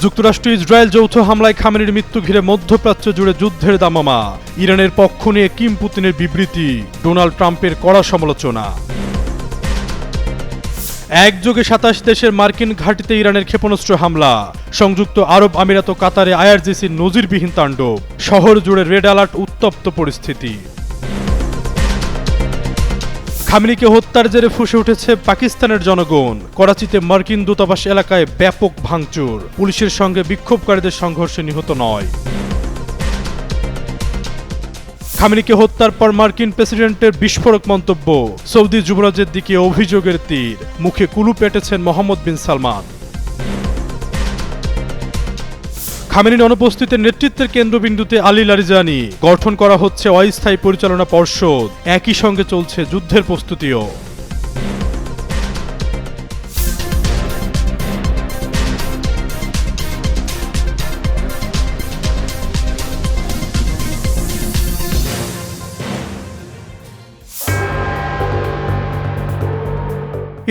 যুক্তরাষ্ট্র ইসরায়েল যৌথ হামলায় খামেনির মৃত্যু ঘিরে মধ্যপ্রাচ্য জুড়ে যুদ্ধের দামামা। ইরানের পক্ষ নিয়ে কিম পুতিনের বিবৃতি, ডোনাল্ড ট্রাম্পের কড়া সমালোচনা। একযোগে ২৭ দেশের মার্কিন ঘাঁটিতে ইরানের ক্ষেপণাস্ত্র হামলা। সংযুক্ত আরব আমিরাত ও কাতারে আইআরজিসির নজিরবিহীন তাণ্ডব। শহর জুড়ে রেড অ্যালার্ট, উত্তপ্ত পরিস্থিতি। খামেনিকে হত্যার জেরে ফুঁসে উঠেছে পাকিস্তানের জনগণ। করাচিতে মার্কিন দূতাবাস এলাকায় ব্যাপক ভাঙচুর। পুলিশের সঙ্গে বিক্ষোভকারীদের সংঘর্ষে নিহত ৯। খামেনিকে হত্যার পর মার্কিন প্রেসিডেন্টের বিস্ফোরক মন্তব্য। সৌদি যুবরাজের দিকে অভিযোগের তীর। মুখে কুলুপ এঁটেছেন মোহাম্মদ বিন সালমান। খামেনির অনুপস্থিতিতে নেতৃত্বের কেন্দ্রবিন্দুতে আলী লারিজানি। গঠন করা হচ্ছে অস্থায়ী পরিচালনা পর্ষদ। একই সঙ্গে চলছে যুদ্ধের প্রস্তুতিও।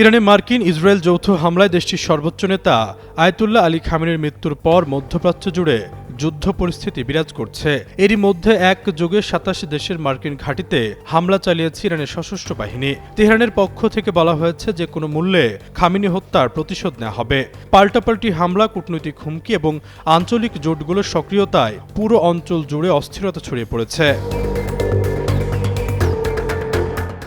ইরানে মার্কিন ইসরায়েল যৌথ হামলায় দেশটির সর্বোচ্চ নেতা আয়াতুল্লাহ আলী খামেনির মৃত্যুর পর মধ্যপ্রাচ্য জুড়ে যুদ্ধ পরিস্থিতি বিরাজ করছে। এরই মধ্যে একযোগে ২৭ দেশের মার্কিন ঘাঁটিতে হামলা চালিয়েছে ইরানের সশস্ত্র বাহিনী। তেহরানের পক্ষ থেকে বলা হয়েছে যে কোনো মূল্যে খামেনি হত্যার প্রতিশোধ নেওয়া হবে। পাল্টাপাল্টি হামলা, কূটনৈতিক হুমকি এবং আঞ্চলিক জোটগুলোর সক্রিয়তায় পুরো অঞ্চল জুড়ে অস্থিরতা ছড়িয়ে পড়েছে।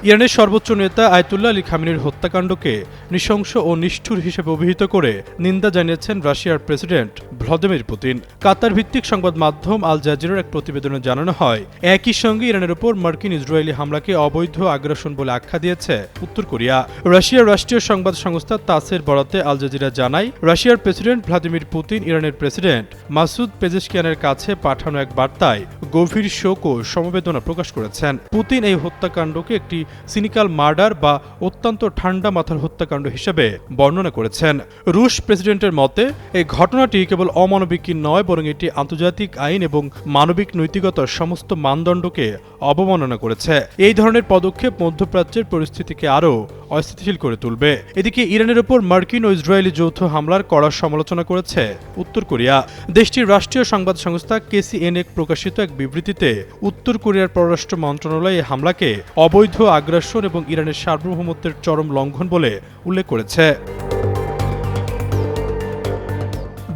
ইরানের সর্বোচ্চ নেতা আয়াতুল্লাহ আলী খামেনির হত্যাকাণ্ডকে নৃশংস ও নিষ্ঠুর হিসেবে অভিহিত করে নিন্দা জানিয়েছেন রাশিয়ার প্রেসিডেন্ট ভ্লাদিমির পুতিন। কাতার ভিত্তিক সংবাদ মাধ্যম আল জাজিরার এক প্রতিবেদনে জানানো হয়, একই সঙ্গে ইরানের উপর মার্কিন ইসরায়েলি হামলাকে অবৈধ আগ্রাসন বলে আখ্যা দিয়েছে উত্তর কোরিয়া। রাশিয়ার রাষ্ট্রীয় সংবাদ সংস্থা তাসের বরাতে আল জাজিরা জানায়, রাশিয়ার প্রেসিডেন্ট ভ্লাদিমির পুতিন ইরানের প্রেসিডেন্ট মাসুদ পেজেশকিয়ানের কাছে পাঠানো এক বার্তায় গভীর শোক ও সমবেদনা প্রকাশ করেছেন। পুতিন এই হত্যাকাণ্ডকে একটি সিনিক্যাল মার্ডার বা অত্যন্ত ঠান্ডা মাথার হত্যাকাণ্ড হিসেবে বর্ণনা করেছেন। রুশ প্রেসিডেন্টের মতে এই ঘটনাটি কেবল অমানবিকই নয়, বরং এটি আন্তর্জাতিক আইন এবং মানবিক নৈতিকতার সমস্ত মানদণ্ডকে অবমাননা করেছে। এই ধরনের পদক্ষেপ মধ্যপ্রাচ্যের পরিস্থিতিকে আরও অস্থিতিশীল করে তুলবে। এদিকে ইরানের উপর মার্কিন ও ইসরায়েলি যৌথ হামলার কড়া সমালোচনা করেছে উত্তর কোরিয়া। দেশটির রাষ্ট্রীয় সংবাদ সংস্থা KCNA প্রকাশিত এক বিবৃতিতে উত্তর কোরিয়ার পররাষ্ট্র মন্ত্রণালয় এই হামলাকে অবৈধ আগ্রাসন এবং ইরানের সার্বভৌমত্বের চরম লঙ্ঘন বলে উল্লেখ করেছে।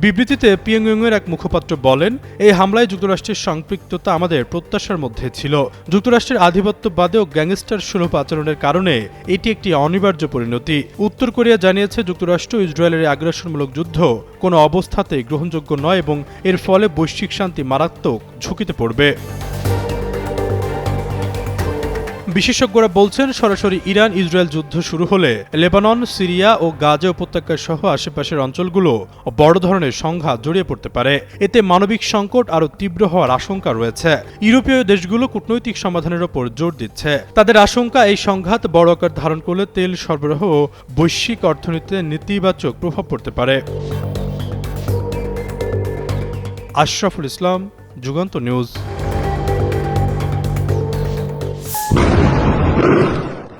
বিবৃতিতে পিয়ংইয়ংয়ের এক মুখপাত্র বলেন, এই হামলায় যুক্তরাষ্ট্রের সম্পৃক্ততা আমাদের প্রত্যাশার মধ্যে ছিল। যুক্তরাষ্ট্রের আধিপত্যবাদে ও গ্যাংস্টার সুলভ আচরণের কারণে এটি একটি অনিবার্য পরিণতি। উত্তর কোরিয়া জানিয়েছে, যুক্তরাষ্ট্র ইসরায়েলের আগ্রাসনমূলক যুদ্ধ কোনো অবস্থাতেই গ্রহণযোগ্য নয় এবং এর ফলে বৈশ্বিক শান্তি মারাত্মক ঝুঁকিতে পড়বে। বিশেষজ্ঞরা বলছেন, সরাসরি ইরান ইসরায়েল যুদ্ধ শুরু হলে লেবানন, সিরিয়া ও গাজা উপত্যকা সহ আশেপাশের অঞ্চলগুলো বড় ধরনের সংঘাত জড়িয়ে পড়তে পারে। এতে মানবিক সংকট আরও তীব্র হওয়ার আশঙ্কা রয়েছে। ইউরোপীয় দেশগুলো কূটনৈতিক সমাধানের ওপর জোর দিচ্ছে। তাদের আশঙ্কা, এই সংঘাত বড় আকার ধারণ করলে তেল সরবরাহ ও বৈশ্বিক অর্থনীতিতে নেতিবাচক প্রভাব পড়তে পারে। আশরাফুল ইসলাম, যুগান্তর নিউজ।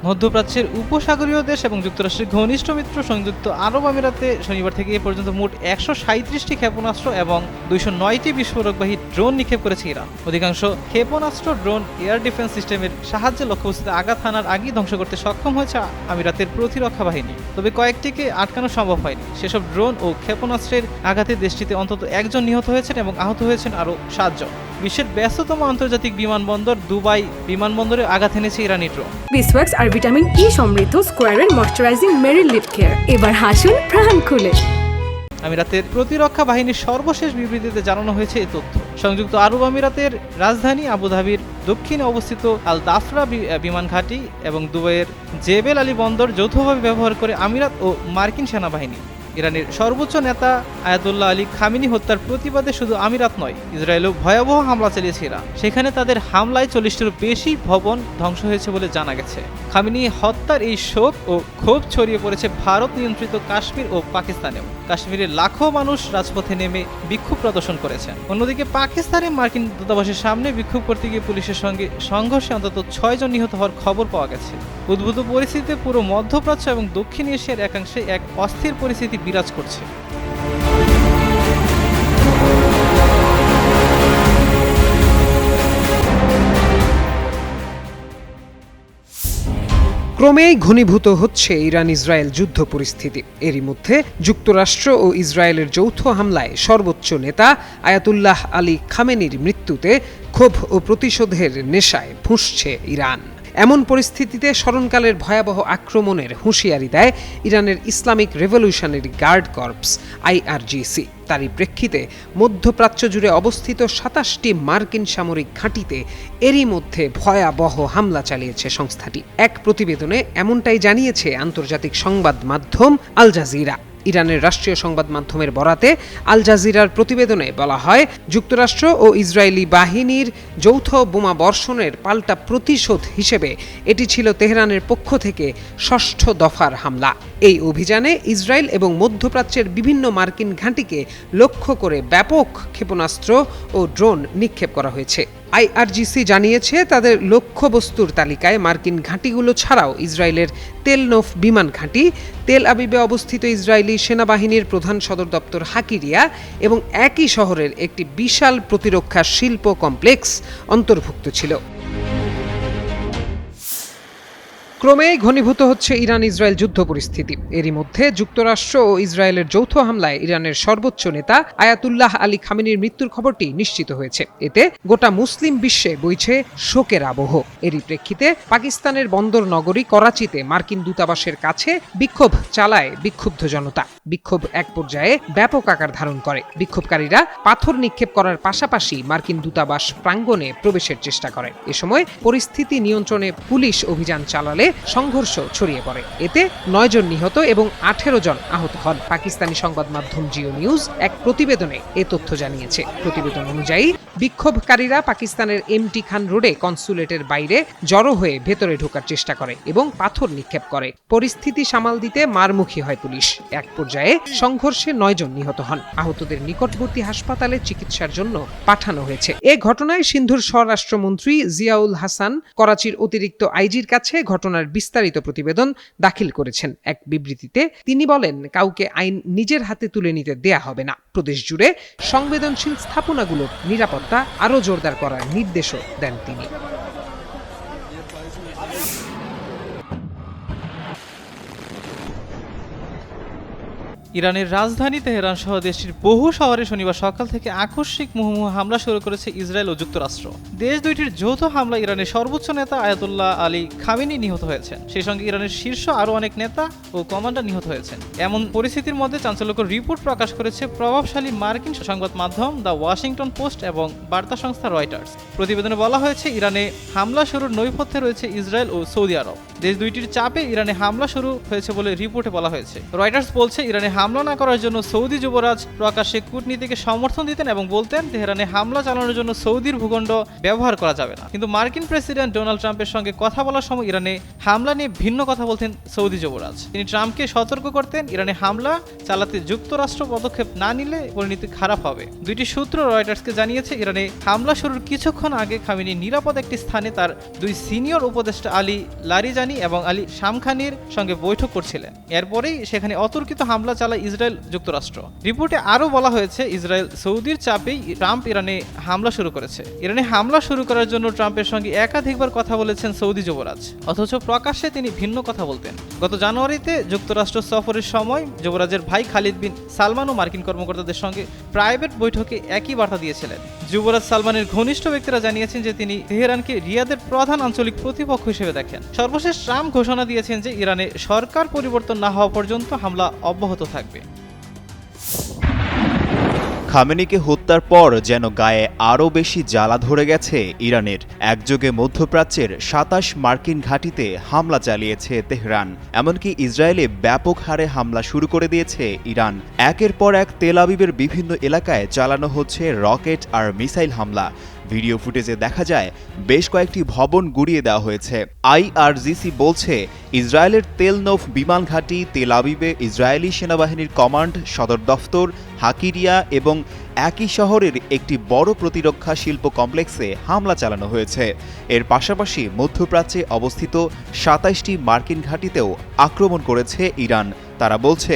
মধ্যপ্রাচ্যের উপসাগরীয় দেশ এবং যুক্তরাষ্ট্রের ঘনিষ্ঠ মিত্র সংযুক্ত আরব আমিরাতে শনিবার থেকে এ পর্যন্ত মোট ১৩৭টি ক্ষেপণাস্ত্র এবং ২০৯টি বিস্ফোরকবাহী ড্রোন নিক্ষেপ করেছে ইরান। অধিকাংশ ক্ষেপণাস্ত্র ড্রোন এয়ার ডিফেন্স সিস্টেমের সাহায্যে লক্ষ্যবস্তুতে আঘাত হানার আগেই ধ্বংস করতে সক্ষম হয়েছে আমিরাতের প্রতিরক্ষা বাহিনী। তবে কয়েকটিকে আটকানো সম্ভব হয়নি। সেসব ড্রোন ও ক্ষেপণাস্ত্রের আঘাতে দেশটিতে অন্তত একজন নিহত হয়েছেন এবং আহত হয়েছেন আরও ৭ জন। বিশ্বের ব্যস্ততম আন্তর্জাতিক বিমানবন্দর দুবাই বিমানবন্দরে আঘাত এনেছে ইরানি ড্রোন। বিসওয়াক্স আর ভিটামিন ই সমৃদ্ধ স্কোয়ারের ময়শ্চারাইজিং মেরি লিপ কেয়ার, এবার হাসুন প্রাণ খুলে। আমিরাতের প্রতিরক্ষা বাহিনীর সর্বশেষ বিবৃতিতে জানানো হয়েছে এই তথ্য। সংযুক্ত আরব আমিরাতের রাজধানী আবুধাবির দক্ষিণে অবস্থিত আল দাফরা বিমান ঘাঁটি এবং দুবাইয়ের জেবেল আলী বন্দর যৌথভাবে ব্যবহার করে আমিরাত ও মার্কিন সেনাবাহিনী। ইরানের সর্বোচ্চ নেতা আয়াতুল্লাহ আলী খামেনি হত্যার প্রতিবাদে শুধু আমিরাত নয়, ইসরায়েলও ভয়াবহ হামলা চালিয়েছে ইরান। সেখানে তাদের হামলায় ৪০টিরও বেশি ভবন ধ্বংস হয়েছে বলে জানা গেছে। খামেনি হত্যার এই শোক ও ক্ষোভ ছড়িয়ে পড়েছে ভারত নিয়ন্ত্রিত কাশ্মীর ও পাকিস্তানেও। কাশ্মীরের লাখো মানুষ রাজপথে নেমে বিক্ষোভ প্রদর্শন করেছেন। অন্যদিকে পাকিস্তানে মার্কিন দূতাবাসের সামনে বিক্ষোভ করতে গিয়ে পুলিশের সঙ্গে সংঘর্ষে অন্তত ৬ জন নিহত হওয়ার খবর পাওয়া গেছে। উদ্ভূত পরিস্থিতিতে পুরো মধ্যপ্রাচ্য এবং দক্ষিণ এশিয়ার একাংশে এক অস্থির পরিস্থিতি বিরাজ করছে। ক্রমেই ঘনীভূত হচ্ছে ইরান ইসরায়েল যুদ্ধ পরিস্থিতি। এরই মধ্যে যুক্তরাষ্ট্র ও ইসরায়েলের যৌথ হামলায় সর্বোচ্চ নেতা আয়াতুল্লাহ আলী খামেনির মৃত্যুতে ক্ষোভ ও প্রতিশোধের নেশায় ফুঁসছে ইরান। এমন পরিস্থিতিতে স্মরণকালের ভয়াবহ আক্রমণের হুঁশিয়ারি দেয় ইরানের Islamic Revolutionary Guard Corps IRGC। তারই প্রেক্ষিতে মধ্যপ্রাচ্য জুড়ে অবস্থিত ২৭টি মার্কিন সামরিক ঘাঁটিতে এরই মধ্যে ভয়াবহ হামলা চালিয়েছে সংস্থাটি। এক প্রতিবেদনে এমনটাই জানিয়েছে আন্তর্জাতিক সংবাদ মাধ্যম আল জাজিরা। ইরানের রাষ্ট্রীয় সংবাদ মাধ্যমের বরাতে আল জাজিরার প্রতিবেদনে বলা হয়, যুক্তরাষ্ট্র ও ইসরায়েলি বাহিনীর যৌথ বোমা বর্ষণের পাল্টা প্রতিশোধ হিসেবে এটি ছিল তেহরানের পক্ষ থেকে ৬ষ্ঠ দফার হামলা। এই অভিযানে ইসরায়েল এবং মধ্যপ্রাচ্যের বিভিন্ন মার্কিন ঘাঁটিকে লক্ষ্য করে ব্যাপক ক্ষেপণাস্ত্র ও ড্রোন নিক্ষেপ করা হয়েছে। IRGC জানিয়েছে, তাদের লক্ষ্যবস্তুর তালিকায় মার্কিন ঘাঁটিগুলো ছাড়াও ইসরায়েলের তেলনোফ বিমান ঘাঁটি, তেল আবিবে অবস্থিত ইসরায়েলি সেনাবাহিনীর প্রধান সদর দপ্তর হাকিরিয়া এবং একই শহরের একটি বিশাল প্রতিরক্ষা শিল্প কমপ্লেক্স অন্তর্ভুক্ত ছিল। ক্রমেই ঘনীভূত হচ্ছে ইরান ইসরায়েল যুদ্ধ পরিস্থিতি। এরই মধ্যে যুক্তরাষ্ট্র ও ইসরায়েলের যৌথ হামলায় ইরানের সর্বোচ্চ নেতা আয়াতুল্লাহ আলী খামেনির মৃত্যুর খবরটি নিশ্চিত হয়েছে। এতে গোটা মুসলিম বিশ্বে বইছে শোকের আবহ। এরই প্রেক্ষিতে পাকিস্তানের বন্দর নগরী করাচিতে মার্কিন দূতাবাসের কাছে বিক্ষোভ চালায় বিক্ষুব্ধ জনতা। বিক্ষোভ এক পর্যায়ে ব্যাপক আকার ধারণ করে। বিক্ষোভকারীরা পাথর নিক্ষেপ করার পাশাপাশি মার্কিন দূতাবাস প্রাঙ্গণে প্রবেশের চেষ্টা করে। এ সময় পরিস্থিতি নিয়ন্ত্রণে পুলিশ অভিযান চালালে সংঘর্ষ ছড়িয়ে পড়ে। এতে ৯ জন নিহত এবং ১৮ জন আহত হন। পাকিস্তানি সংবাদ মাধ্যম জিও নিউজ এক প্রতিবেদনে এ তথ্য জানিয়েছে। প্রতিবেদন অনুযায়ী বিক্ষোভকারীরা পাকিস্তানের MT খান রোডে কনসুলেটের বাইরে জড়ো হয়ে ভেতরে ঢোকার চেষ্টা করে এবং পাথর নিক্ষেপ করে। পরিস্থিতি সামাল দিতে মারমুখী হয় পুলিশ। এক পর্যায়ে সংঘর্ষে ৯ জন নিহত হন। আহতদের নিকটবর্তী হাসপাতালে চিকিৎসার জন্য পাঠানো হয়েছে। এ ঘটনায় সিন্ধুর স্বরাষ্ট্রমন্ত্রী জিয়াউল হাসান করাচির অতিরিক্ত আইজির কাছে ঘটনার বিস্তারিত প্রতিবেদন দাখিল করেছেন। এক বিবৃতিতে তিনি বলেন, কাউকে আইন নিজের হাতে তুলে নিতে দেয়া হবে না। প্রদেশ জুড়ে সংবেদনশীল স্থাপনাগুলোর নিরাপত্তা আরও জোরদার করার নির্দেশও দেন তিনি। ইরানের রাজধানী তেহরান সহ দেশটির বহু শহরে শনিবার সকাল থেকে আকস্মিক মুহুর্মুহু হামলা শুরু করেছে ইসরায়েল ও যুক্তরাষ্ট্র। দেশ দুইটির যৌথ হামলা ইরানের সর্বোচ্চ নেতা আয়াতুল্লাহ আলী খামেনি নিহত হয়েছেন। সেই সঙ্গে ইরানের শীর্ষ আরও অনেক নেতা ও কমান্ডার নিহত হয়েছেন। এমন পরিস্থিতির মধ্যে চাঞ্চল্যকর রিপোর্ট প্রকাশ করেছে প্রভাবশালী মার্কিন সংবাদ মাধ্যম দ্য ওয়াশিংটন পোস্ট এবং বার্তা সংস্থা রয়টার্স। প্রতিবেদনে বলা হয়েছে, ইরানে হামলা শুরুর নৈপথ্যে রয়েছে ইসরায়েল ও সৌদি আরব। দেশ দুইটির চাপে ইরানে হামলা শুরু হয়েছে বলে রিপোর্টে বলা হয়েছে। রয়টার্স বলছে, ইরানে হামলা না করার জন্য সৌদি যুবরাজ প্রকাশ্যে কূটনীতিকে সমর্থন দিতেন এবং বলতেন তেহরানে হামলা চালানোর জন্য সৌদির ভূখণ্ড ব্যবহার করা যাবে না। কিন্তু মার্কিন প্রেসিডেন্ট ডোনাল্ড ট্রাম্পের সঙ্গে কথা বলার সময় ইরানে হামলা নিয়ে ভিন্ন কথা বলতেন সৌদি যুবরাজ। তিনি ট্রাম্পকে সতর্ক করতেন, ইরানে হামলা চালাতে যুক্তরাষ্ট্র পদক্ষেপ না নিলে পরিণতি খারাপ হবে। দুইটি সূত্র রয়টার্সকে জানিয়েছে, ইরানে হামলা শুরুর কিছুক্ষণ আগে খামেনি নিরাপদ একটি স্থানে তার দুই সিনিয়র উপদেষ্টা আলী লারিজানি এবং আলী শামখানির সঙ্গে বৈঠক করছিলেন। এরপরেই সেখানে অতর্কিত হামলা চালায় ইসরায়েল যুক্তরাষ্ট্র। রিপোর্টে আরও বলা হয়েছে, ইসরায়েল সৌদির চাপেই ট্রাম্প ইরানে হামলা শুরু করেছে। ইরানে হামলা শুরু করার জন্য ট্রাম্পের সঙ্গে একাধিকবার কথা বলেছেন সৌদি যুবরাজ, অথচ প্রকাশ্যে তিনি ভিন্ন কথা বলতেন। গত জানুয়ারিতে যুক্তরাষ্ট্র সফরের সময় যুবরাজের ভাই খালিদ বিন সালমানও মার্কিন কর্মকর্তাদের সঙ্গে প্রাইভেট বৈঠকে একই বার্তা দিয়েছিলেন। যুবরাজ সালমানের ঘনিষ্ঠ ব্যক্তিরা জানিয়েছেন যে তিনি তেহরানকে রিয়াদের প্রধান আঞ্চলিক প্রতিপক্ষ হিসেবে দেখেন। সর্বশেষ ট্রাম্প ঘোষণা দিয়েছেন যে ইরানে সরকার পরিবর্তন না হওয়া পর্যন্ত হামলা অব্যাহত থাকবে। খামেনিকে হত্যার পর যেন গায়ে আরও বেশি জ্বালা ধরে গেছে ইরানের। একযোগে মধ্যপ্রাচ্যের ২৭ মার্কিন ঘাঁটিতে হামলা চালিয়েছে তেহরান। এমনকি ইসরায়েলে ব্যাপক হারে হামলা শুরু করে দিয়েছে ইরান। একের পর এক তেল আবিবের বিভিন্ন এলাকায় চালানো হচ্ছে রকেট আর মিসাইল হামলা। ভিডিও ফুটেজে দেখা যায় বেশ কয়েকটি ভবন গুড়িয়ে দেওয়া হয়েছে। IRGC বলছে, ইসরায়েলের তেলনোফ বিমান ঘাঁটি, তেল আবিবে ইসরায়েলি সেনাবাহিনীর কমান্ড সদর দফতর, হাকিরিয়া এবং একই শহরের একটি বড় প্রতিরক্ষা শিল্প কমপ্লেক্সে হামলা চালানো হয়েছে। এর পাশাপাশি মধ্যপ্রাচ্যে অবস্থিত ২৭টি মার্কিন ঘাঁটিতেও আক্রমণ করেছে ইরান। তারা বলছে,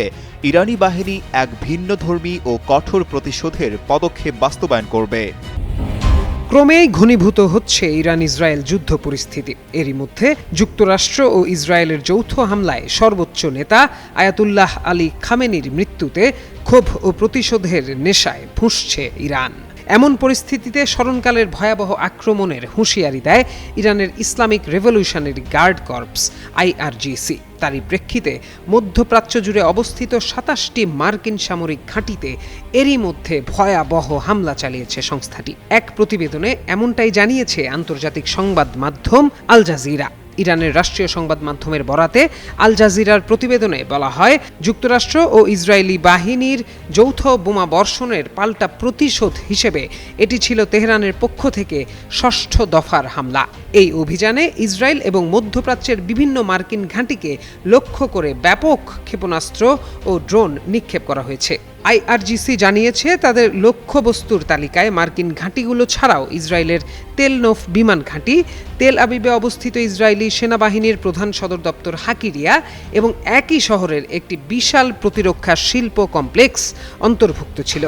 ইরানি বাহিনী এক ভিন্নধর্মী ও কঠোর প্রতিশোধের পদক্ষেপ বাস্তবায়ন করবে। ক্রমেই ঘনীভূত হচ্ছে ইরান ইসরায়েল যুদ্ধ পরিস্থিতি। এরই মধ্যে যুক্তরাষ্ট্র ও ইসরায়েলের যৌথ হামলায় সর্বোচ্চ নেতা আয়াতুল্লাহ আলী খামেনির মৃত্যুতে ক্ষোভ ও প্রতিশোধের নেশায় ফুঁসছে ইরান। এমন পরিস্থিতিতে স্মরণকালের ভয়াবহ আক্রমণের হুঁশিয়ারি দেয় ইরানের Islamic Revolutionary Guard Corps IRGC। তারই প্রেক্ষিতে মধ্যপ্রাচ্য জুড়ে অবস্থিত ২৭টি মার্কিন সামরিক ঘাঁটিতে এরই মধ্যে ভয়াবহ হামলা চালিয়েছে সংস্থাটি। এক প্রতিবেদনে এমনটাই জানিয়েছে আন্তর্জাতিক সংবাদ মাধ্যম আল জাজিরা। ইরানের রাষ্ট্রীয় সংবাদ মাধ্যমের বরাতে আল জাজিরার প্রতিবেদনে বলা হয়, যুক্তরাষ্ট্র ও ইসরায়েলি বাহিনীর যৌথ বোমা বর্ষণের পাল্টা প্রতিশোধ হিসেবে এটি ছিল তেহরানের পক্ষ থেকে ৬ষ্ঠ দফার হামলা। এই অভিযানে ইসরায়েল এবং মধ্যপ্রাচ্যের বিভিন্ন মার্কিন ঘাঁটিকে লক্ষ্য করে ব্যাপক ক্ষেপণাস্ত্র ও ড্রোন নিক্ষেপ করা হয়েছে। IRGC জানিয়েছে, তাদের লক্ষ্যবস্তুর তালিকায় মার্কিন ঘাঁটিগুলো ছাড়াও ইসরায়েলের তেলনোফ বিমান ঘাঁটি, তেল আবিবে অবস্থিত ইসরায়েলি সেনাবাহিনীর প্রধান সদর দপ্তর হাকিরিয়া এবং একই শহরের একটি বিশাল প্রতিরক্ষা শিল্প কমপ্লেক্স অন্তর্ভুক্ত ছিল।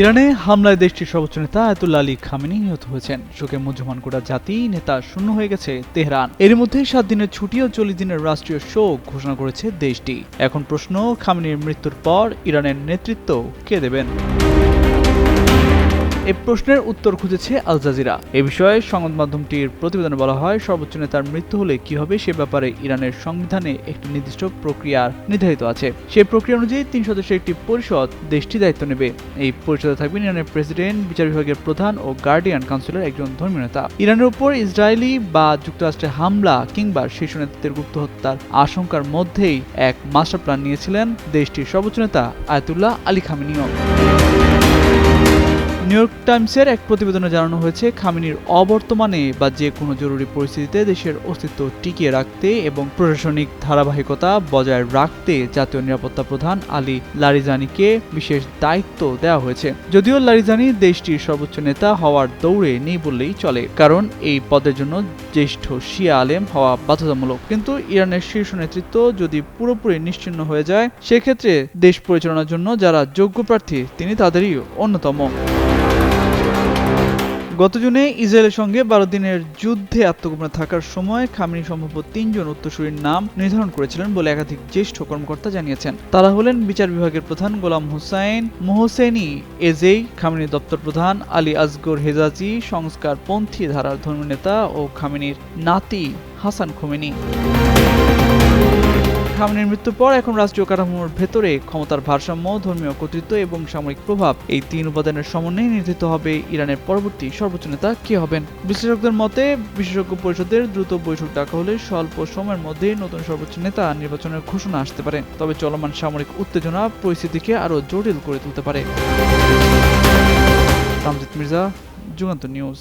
ইরানে হামলায় দেশটির সর্বোচ্চ নেতা আয়াতুল্লাহ আলী খামেনি নিহত হয়েছেন। শোকে মুহ্যমান গোটা জাতি, নেতা শূন্য হয়ে গেছে তেহরান। এর মধ্যে ৭ দিনের ছুটি ও ৪০ দিনের রাষ্ট্রীয় শোক ঘোষণা করেছে দেশটি। এখন প্রশ্ন, খামেনির মৃত্যুর পর ইরানের নেতৃত্ব কে দেবেন? এই প্রশ্নের উত্তর খুঁজেছে আল জাজিরা। এ বিষয়ে সংবাদ মাধ্যমটির প্রতিবেদনে বলা হয়, সর্বোচ্চ নেতার মৃত্যু হলে কি হবে সে ব্যাপারে ইরানের সংবিধানে একটি নির্দিষ্ট প্রক্রিয়া নির্ধারিত আছে। সেই প্রক্রিয়া অনুযায়ী ৩ সদস্যের একটি পরিষদ দেশটি দায়িত্ব নেবে। এই পরিষদে থাকবেন ইরানের প্রেসিডেন্ট, বিচার বিভাগের প্রধান ও গার্ডিয়ান কাউন্সিলের একজন ধর্মীয় নেতা। ইরানের উপর ইসরায়েলি বা যুক্তরাষ্ট্রের হামলা কিংবা শীর্ষ নেতৃত্বের গুপ্ত হত্যার আশঙ্কার মধ্যেই এক মাস্টার প্ল্যান নিয়েছিলেন দেশটির সর্বোচ্চ নেতা আয়াতুল্লাহ আলী খামেনিও। নিউ ইয়র্ক টাইমসের এক প্রতিবেদনে জানানো হয়েছে, খামেনির অবর্তমানে বা যে কোনো জরুরি পরিস্থিতিতে দেশের অস্তিত্ব টিকিয়ে রাখতে এবং প্রশাসনিক ধারাবাহিকতা বজায় রাখতে জাতীয় নিরাপত্তা প্রধান আলী লারিজানিকে বিশেষ দায়িত্ব দেওয়া হয়েছে। যদিও লারিজানি দেশটির সর্বোচ্চ নেতা হওয়ার দৌড়ে নেই বললেই চলে, কারণ এই পদের জন্য জ্যেষ্ঠ শিয়া আলেম হওয়া বাধ্যতামূলক। কিন্তু ইরানের শীর্ষ নেতৃত্ব যদি পুরোপুরি নিশ্চিহ্ন হয়ে যায়, সেক্ষেত্রে দেশ পরিচালনার জন্য যারা যোগ্য প্রার্থী তিনি তাদেরই অন্যতম। গত জুনে ইসরায়েলের সঙ্গে ১২ দিনের যুদ্ধে আত্মগোপনে থাকার সময় খামেনি সম্ভবত ৩ জন উত্তরসূরির নাম নির্ধারণ করেছিলেন বলে একাধিক জ্যেষ্ঠ কর্মকর্তা জানিয়েছেন। তারা হলেন বিচার বিভাগের প্রধান গোলাম হোসাইন মোহসেনি এজেই, খামেনির দপ্তর প্রধান আলী আসগর হেজাজি, সংস্কারপন্থী ধারার ধর্মীয় নেতা ও খামেনির নাতি হাসান খোমেনি। খামেনির মৃত্যুর পর এখন রাষ্ট্রীয় কাঠামোর ভেতরে ক্ষমতার ভারসাম্য, ধর্মীয় কর্তৃত্ব এবং সামরিক প্রভাব, এই ৩ উপাদানের সমন্বয়ে নির্ধারিত হবে ইরানের পরবর্তী সর্বোচ্চ নেতা কে হবেন। বিশ্লেষকদের মতে, বিশেষজ্ঞ পরিষদের দ্রুত বৈঠক ডাকা হলে স্বল্প সময়ের মধ্যেই নতুন সর্বোচ্চ নেতা নির্বাচনের ঘোষণা আসতে পারে। তবে চলমান সামরিক উত্তেজনা পরিস্থিতিকে আরও জটিল করে তুলতে পারে। তামজিদ মির্জা, যুগান্তর নিউজ।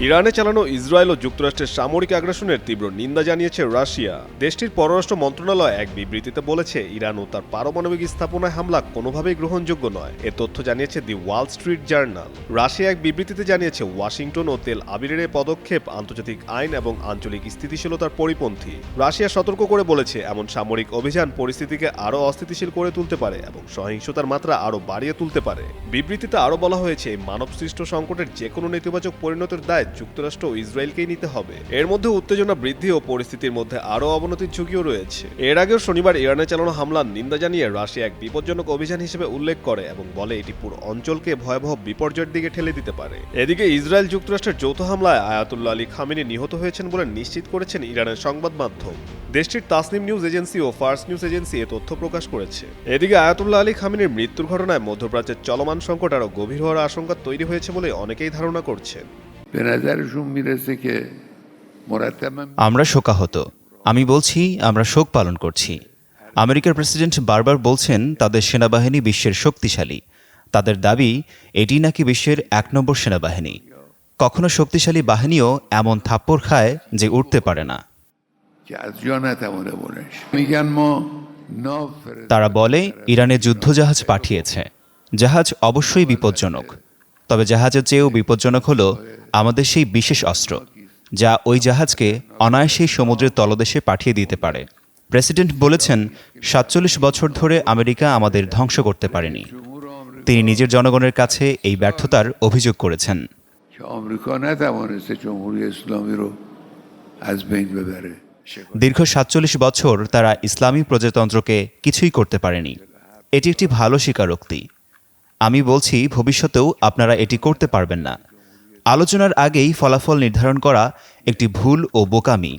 ইরানে চালানো ইসরায়েল ও যুক্তরাষ্ট্রের সামরিক আগ্রাসনের তীব্র নিন্দা জানিয়েছে রাশিয়া। দেশটির পররাষ্ট্র মন্ত্রণালয় এক বিবৃতিতে বলেছে, ইরান ও তার পারমাণবিক স্থাপনায় হামলা কোনোভাবেই গ্রহণযোগ্য নয়। এ তথ্য জানিয়েছে দি ওয়াল স্ট্রিট জার্নাল। রাশিয়া এক বিবৃতিতে জানিয়েছে, ওয়াশিংটন ও তেল আবিবের এই পদক্ষেপ আন্তর্জাতিক আইন এবং আঞ্চলিক স্থিতিশীলতার পরিপন্থী। রাশিয়া সতর্ক করে বলেছে, এমন সামরিক অভিযান পরিস্থিতিকে আরও অস্থিতিশীল করে তুলতে পারে এবং সহিংসতার মাত্রা আরও বাড়িয়ে তুলতে পারে। বিবৃতিতে আরও বলা হয়েছে, মানবসৃষ্ট সংকটের যে কোনো নেতিবাচক পরিণতির দায় যুক্তরাষ্ট্র ও ইসরায়েলকেই নিতে হবে। এর মধ্যে উত্তেজনা বৃদ্ধি ও পরিস্থিতির মধ্যে আরও অবনতির ঝুঁকিও রয়েছে। এর আগেও শনিবার ইরানে চালানো হামলার নিন্দা জানিয়ে রাশিয়া এক বিপজ্জনক অভিযান হিসেবে উল্লেখ করে এবং বলে এটি পুরো অঞ্চলকে ভয়াবহ বিপর্যয়ের দিকে ঠেলে দিতে পারে। এদিকে ইসরায়েল যুক্তরাষ্ট্রের যৌথ হামলায় আয়াতুল্লাহ আলী খামেনি নিহত হয়েছেন বলে নিশ্চিত করেছেন ইরানের সংবাদ মাধ্যম। দেশটির তাসনিম নিউজ এজেন্সি ও ফার্স নিউজ এজেন্সি এ তথ্য প্রকাশ করেছে। এদিকে আয়াতুল্লাহ আলী খামেনির মৃত্যুর ঘটনায় মধ্যপ্রাচ্যের চলমান সংকট আরও গভীর হওয়ার আশঙ্কা তৈরি হয়েছে বলে অনেকেই ধারণা করছেন। আমরা শোকাহত। আমি বলছি, আমরা শোক পালন করছি। আমেরিকার প্রেসিডেন্ট বারবার বলছেন তাদের সেনাবাহিনী বিশ্বের শক্তিশালী। তাদের দাবি এটি নাকি বিশ্বের ১ নম্বর সেনাবাহিনী। কখনো শক্তিশালী বাহিনীও এমন থাপ্পড় খায় যে উঠতে পারে না। তারা বলে ইরানে যুদ্ধজাহাজ পাঠিয়েছে। জাহাজ অবশ্যই বিপজ্জনক, তবে জাহাজের চেয়েও বিপজ্জনক হলো আমাদের সেই বিশেষ অস্ত্র, যা ওই জাহাজকে অনায়াসেই সমুদ্রের তলদেশে পাঠিয়ে দিতে পারে। প্রেসিডেন্ট বলেছেন, ৪৭ বছর ধরে আমেরিকা আমাদের ধ্বংস করতে পারেনি। তিনি নিজের জনগণের কাছে এই ব্যর্থতার অভিযোগ করেছেন। که آمریکا نتوانسته جمهوری اسلامی رو از بین ببره. দীর্ঘ ৪৭ বছর তারা ইসলামী প্রজাতন্ত্রকে কিছুই করতে পারেনি। এটি একটি ভালো স্বীকারোক্তি। আমি বলছি ভবিষ্যতেও আপনারা এটি করতে পারবেন না। আলোচনার আগেই ফলাফল নির্ধারণ করা একটি ভুল ও বোকামি।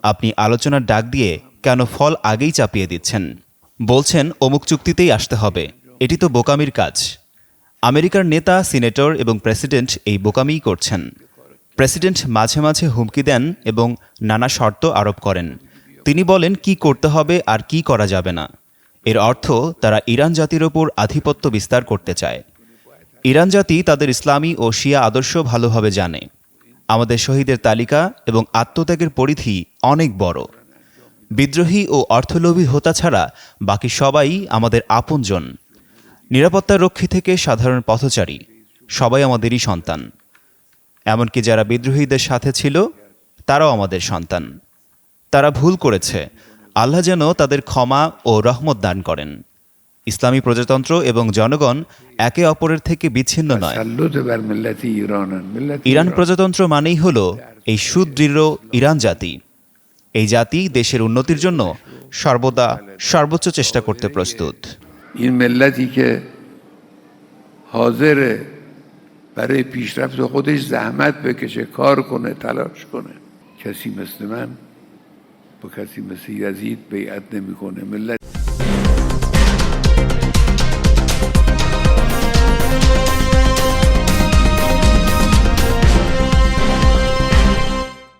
আপনি আলোচনার ডাক দিয়ে কেন ফল আগেই চাপিয়ে দিচ্ছেন? বলছেন অমুক চুক্তিতেই আসতে হবে। এটি তো বোকামির কাজ। আমেরিকার নেতা, সিনেটর এবং প্রেসিডেন্ট এই বোকামিই করছেন। প্রেসিডেন্ট মাঝে মাঝে হুমকি দেন এবং নানা শর্ত আরোপ করেন। তিনি বলেন কি করতে হবে আর কি করা যাবে না। এর অর্থ তারা ইরান জাতির ওপর আধিপত্য বিস্তার করতে চায়। ইরান জাতি তাদের ইসলামী ও শিয়া আদর্শ ভালোভাবে জানে। আমাদের শহীদের তালিকা এবং আত্মত্যাগের পরিধি অনেক বড়। বিদ্রোহী ও অর্থলোভী হোতা ছাড়া বাকি সবাই আমাদের আপনজন। নিরাপত্তা রক্ষী থেকে সাধারণ পথচারী সবাই আমাদেরই সন্তান। এমনকি যারা বিদ্রোহীদের সাথে ছিল তারাও আমাদের সন্তান। তারা ভুল করেছে, আল্লাহ যেন তাদের ক্ষমা ও রহমত দান করেন। ইসলামী প্রজাতন্ত্র এবং জনগণ একে অপরের থেকে বিচ্ছিন্ন নয়। تسلط بر ملت ایرانن. ملت ইরান প্রজাতন্ত্র মানেই হলো এই সুদৃঢ় ইরান জাতি। এই জাতি দেশের উন্নতির জন্য সর্বদা সর্বোচ্চ চেষ্টা করতে প্রস্তুত। این ملتی که حاضره برای پیشرفت خودش زحمت بکشه، کار کنه، تلاش کنه. کسی مثل من با کسی مثل یزید بیعت نمیکنه. ملت